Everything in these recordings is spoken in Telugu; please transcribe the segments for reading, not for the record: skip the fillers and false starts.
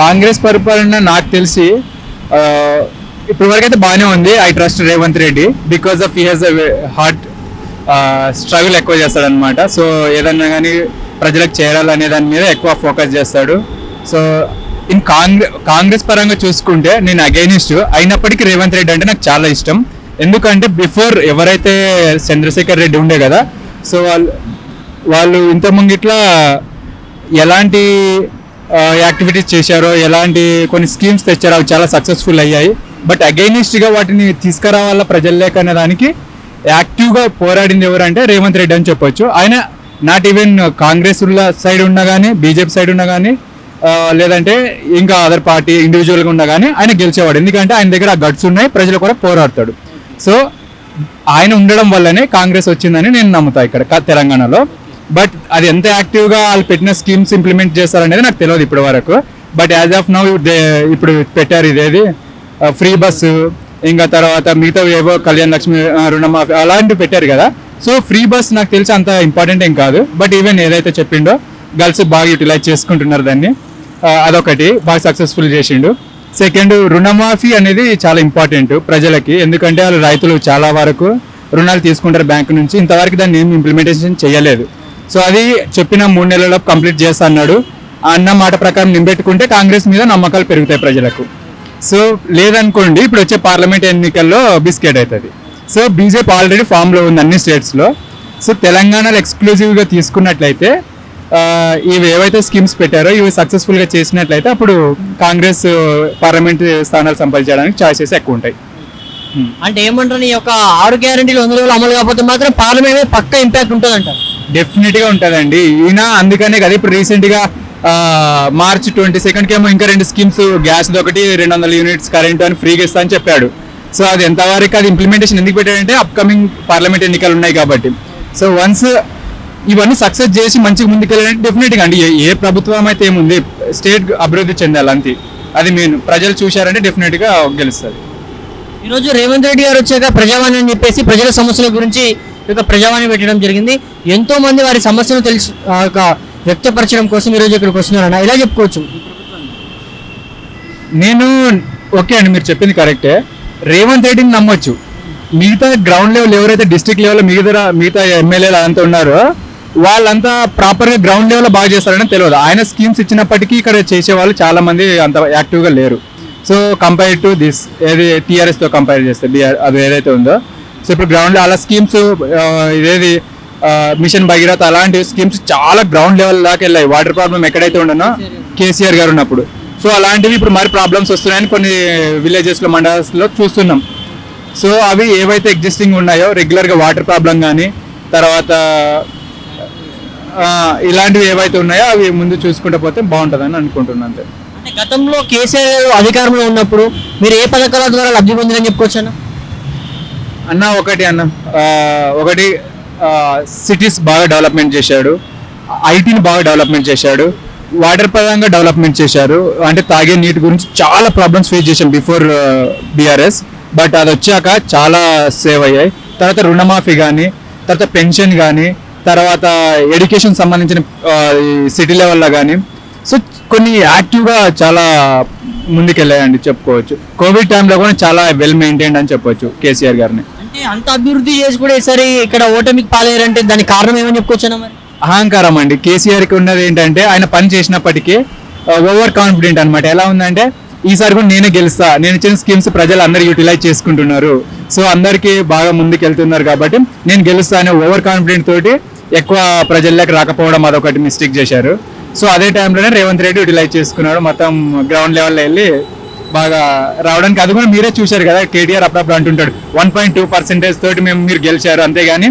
కాంగ్రెస్ పరిపాలన నాకు తెలిసి ఇప్పటి వరకు అయితే బాగానే ఉంది. I trust Revanth Reddy because of he has heart struggle ఎక్కువ చేస్తాడు అనమాట. సో ఏదన్నా కానీ ప్రజలకు చేరాలనే దాని మీద ఎక్కువ ఫోకస్ చేస్తాడు. సో ఇన్ కాంగ్రెస్ పరంగా చూసుకుంటే నేను అగైనిస్ట్ అయినప్పటికీ రేవంత్ రెడ్డి అంటే నాకు చాలా ఇష్టం. ఎందుకంటే బిఫోర్ ఎవరైతే చంద్రశేఖర్ రెడ్డి ఉండే కదా, సో వాళ్ళు ఇంత ముంగిట్లా ఎలాంటి యాక్టివిటీస్ చేశారో, ఎలాంటి కొన్ని స్కీమ్స్ తెచ్చారో అవి చాలా సక్సెస్ఫుల్ అయ్యాయి. బట్ అగైనిస్ట్గా వాటిని తీసుకురావాల ప్రజల్లోకి అనే దానికి యాక్టివ్గా పోరాడింది ఎవరంటే రేవంత్ రెడ్డి అని చెప్పొచ్చు. ఆయన నాట్ ఈవెన్ కాంగ్రెస్ సైడ్ ఉన్నా కానీ, బీజేపీ సైడ్ ఉన్నా కానీ, లేదంటే ఇంకా అదర్ పార్టీ ఇండివిజువల్గా ఉన్నా కానీ ఆయన గెలిచేవాడు. ఎందుకంటే ఆయన దగ్గర ఆ గట్స్ ఉన్నాయి, ప్రజలు కూడా పోరాడతాడు. సో ఆయన ఉండడం వల్లనే కాంగ్రెస్ వచ్చిందని నేను నమ్ముతా ఇక్కడ తెలంగాణలో. బట్ అది ఎంత యాక్టివ్గా వాళ్ళు పెట్టిన స్కీమ్స్ ఇంప్లిమెంట్ చేస్తారనేది నాకు తెలియదు ఇప్పటి వరకు. బట్ యాజ్ ఆఫ్ నౌ ఇప్పుడు పెట్టారు ఇదేది ఫ్రీ బస్సు, ఇంకా తర్వాత మిగతా ఏవో కళ్యాణ్ లక్ష్మి రుణమాఫీ అలాంటివి పెట్టారు కదా. సో ఫ్రీ బస్ నాకు తెలిసి అంత ఇంపార్టెంట్ ఏం కాదు. బట్ ఈవెన్ ఏదైతే చెప్పిండో గర్ల్స్ బాగా యూటిలైజ్ చేసుకుంటున్నారు దాన్ని, అదొకటి బాగా సక్సెస్ఫుల్ చేసిండు. సెకండ్, రుణమాఫీ అనేది చాలా ఇంపార్టెంట్ ప్రజలకి. ఎందుకంటే వాళ్ళు రైతులు చాలా వరకు రుణాలు తీసుకుంటారు బ్యాంకు నుంచి, ఇంతవరకు దాన్ని ఏమి ఇంప్లిమెంటేషన్ చేయలేదు. సో అది చెప్పిన 3 నెలల్లో కంప్లీట్ చేస్తా అన్నాడు. అన్న మాట ప్రకారం నింబెట్టుకుంటే కాంగ్రెస్ మీద నమ్మకాలు పెరుగుతాయి ప్రజలకు. సో లేదనుకోండి ఇప్పుడు వచ్చే పార్లమెంట్ ఎన్నికల్లో బిస్కెట్ అవుతుంది. సో బీజేపీ ఆల్రెడీ ఫామ్లో ఉంది అన్ని స్టేట్స్లో. సో తెలంగాణలో ఎక్స్క్లూజివ్గా తీసుకున్నట్లయితే ఇవి ఏవైతే స్కీమ్స్ పెట్టారో ఇవి సక్సెస్ఫుల్గా చేసినట్లయితే అప్పుడు కాంగ్రెస్ పార్లమెంట్ స్థానాలు సంపాదించడానికి ఛాయిసెస్ ఎక్కువ ఉంటాయి. అంటే ఏమంటారు, ఈ యొక్క 6 గ్యారెంటీలు 100 రోజులు అమలు కాకపోతే మాత్రం పార్లమెంట్ మీద పక్కా ఇంపాక్ట్ ఉంటుంది అంటారు. డెఫినెట్గా ఉంటుందండి. ఈయన అందుకనే కదా ఇప్పుడు రీసెంట్గా మార్చ్ 22 ఏమో ఇంకా 2 స్కీమ్స్, గ్యాస్ ఒకటి 200 యూనిట్స్ కరెంట్ అని ఫ్రీగా ఇస్తా అని చెప్పాడు. సో అది ఎంతవరకు అది ఇంప్లిమెంటేషన్ ఎందుకు పెట్టాడంటే అప్కమింగ్ పార్లమెంట్ ఎన్నికలు ఉన్నాయి కాబట్టి. సో వన్స్ ఇవన్నీ సక్సెస్ చేసి మంచిగా ముందుకెళ్ళాలంటే డెఫినెట్గా అండి ఏ ప్రభుత్వం అయితే ఏముంది, స్టేట్ అభివృద్ధి చెందాలి అంతే. అది మెయిన్. ప్రజలు చూశారంటే డెఫినెట్గా గెలుస్తుంది. ఈరోజు రేవంత్ రెడ్డి గారు వచ్చాక ప్రజావాణి అని చెప్పేసి ప్రజల సమస్యల గురించి ఒక ప్రజావాణి పెట్టడం జరిగింది. ఎంతో మంది వారి సమస్యను వ్యక్తపరచడం కోసం ఈరోజు ఇక్కడికి వస్తున్నారన్న, ఇలా చెప్పుకోవచ్చు. నేను ఓకే అండి, మీరు చెప్పింది కరెక్టే. రేవంత్ రెడ్డిని నమ్మొచ్చు. మిగతా గ్రౌండ్ లెవెల్ ఎవరైతే డిస్ట్రిక్ట్ లెవెల్లో మిగతా ఎమ్మెల్యేలు అంతా ఉన్నారో వాళ్ళంతా ప్రాపర్గా గ్రౌండ్ లెవెల్లో బాగా చేస్తారని తెలియదు. ఆయన స్కీమ్స్ ఇచ్చినప్పటికీ ఇక్కడ చేసేవాళ్ళు చాలా మంది అంత యాక్టివ్గా లేరు. సో కంపేర్ టు దిస్ ఏది టీఆర్ఎస్తో కంపేర్ చేస్తే అది ఏదైతే ఉందో, సో ఇప్పుడు గ్రౌండ్లో అలా స్కీమ్స్ ఇదేది మిషన్ భగీరథ అలాంటి స్కీమ్స్ చాలా గ్రౌండ్ లెవెల్ దాకా వెళ్ళాయి. వాటర్ ప్రాబ్లం ఎక్కడైతే ఉండనో కేసీఆర్ గారు ఉన్నప్పుడు. సో అలాంటివి ఇప్పుడు మరి ప్రాబ్లమ్స్ వస్తున్నాయని కొన్ని విలేజెస్లో మండలాల్లో చూస్తున్నాం. సో అవి ఏవైతే ఎగ్జిస్టింగ్ ఉన్నాయో రెగ్యులర్గా వాటర్ ప్రాబ్లం కానీ తర్వాత ఇలాంటివి ఏవైతే ఉన్నాయో అవి ముందు చూసుకుంటూ పోతే బాగుంటుందని అనుకుంటున్నాను అంతే. అంటే గతంలో కేసీఆర్ అధికారంలో ఉన్నప్పుడు మీరు ఏ పథకాల ద్వారా లబ్ధి పొందిరని చెప్పుకోవచ్చు అన్న? ఒకటి సిటీస్ బాగా డెవలప్మెంట్ చేశాడు, ఐటీని బాగా డెవలప్మెంట్ చేశాడు, వాటర్ పరంగా డెవలప్మెంట్ చేశారు. అంటే తాగే నీటి గురించి చాలా ప్రాబ్లమ్స్ ఫేస్ చేశాం బిఫోర్ బీఆర్ఎస్. బట్ అది వచ్చాక చాలా సేవ్ అయ్యాయి. తర్వాత రుణమాఫీ కానీ, తర్వాత పెన్షన్ కానీ, తర్వాత ఎడ్యుకేషన్ సంబంధించిన సిటీ లెవెల్లో కానీ, సో కొన్ని యాక్టివ్గా చాలా ముందుకెళ్ళాయండి చెప్పుకోవచ్చు. కోవిడ్ టైంలో కూడా చాలా వెల్ మెయింటైన్డ్ అని చెప్పొచ్చు కేసీఆర్ గారిని. అంటే అంత అభివృద్ధి చేసి కూడా ఈసారి ఇక్కడ ఓటమికి పాలయ్యారంటే దానికి కారణం ఏమని చెప్పుకోవచ్చు మరి? అహంకారం అండి. కేసీఆర్కి ఉన్నది ఏంటంటే ఆయన పని చేసినప్పటికీ ఓవర్ కాన్ఫిడెంట్ అనమాట. ఎలా ఉందంటే ఈసారి కూడా నేనే గెలుస్తా, నేను ఇచ్చిన స్కీమ్స్ ప్రజలు అందరూ యూటిలైజ్ చేసుకుంటున్నారు, సో అందరికీ బాగా ముందుకు వెళ్తున్నారు కాబట్టి నేను గెలుస్తా అనే ఓవర్ కాన్ఫిడెంట్ తోటి ఎక్కువ ప్రజల్లోకి రాకపోవడం అదొకటి మిస్టేక్ చేశారు. సో అదే టైంలోనే రేవంత్ రెడ్డి యూటిలైజ్ చేసుకున్నాడు, మొత్తం గ్రౌండ్ లెవెల్లో వెళ్ళి బాగా రావడానికి. అది కూడా మీరే చూశారు కదా, కేటీఆర్ అప్పుడప్పుడు అంటుంటాడు 1.2% తోటి మీరు గెలిచారు అంతేగాని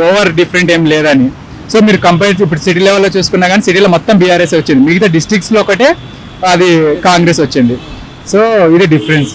ఓవర్ డిఫరెంట్ ఏం లేదని. సో మీరు కంపేర్ ఇప్పుడు సిటీ లెవెల్లో చూసుకున్నా కానీ సిటీలో మొత్తం బీఆర్ఎస్ వచ్చింది, మిగతా డిస్ట్రిక్ట్స్లో ఒకటే అది కాంగ్రెస్ వచ్చింది. సో ఇది డిఫరెన్స్.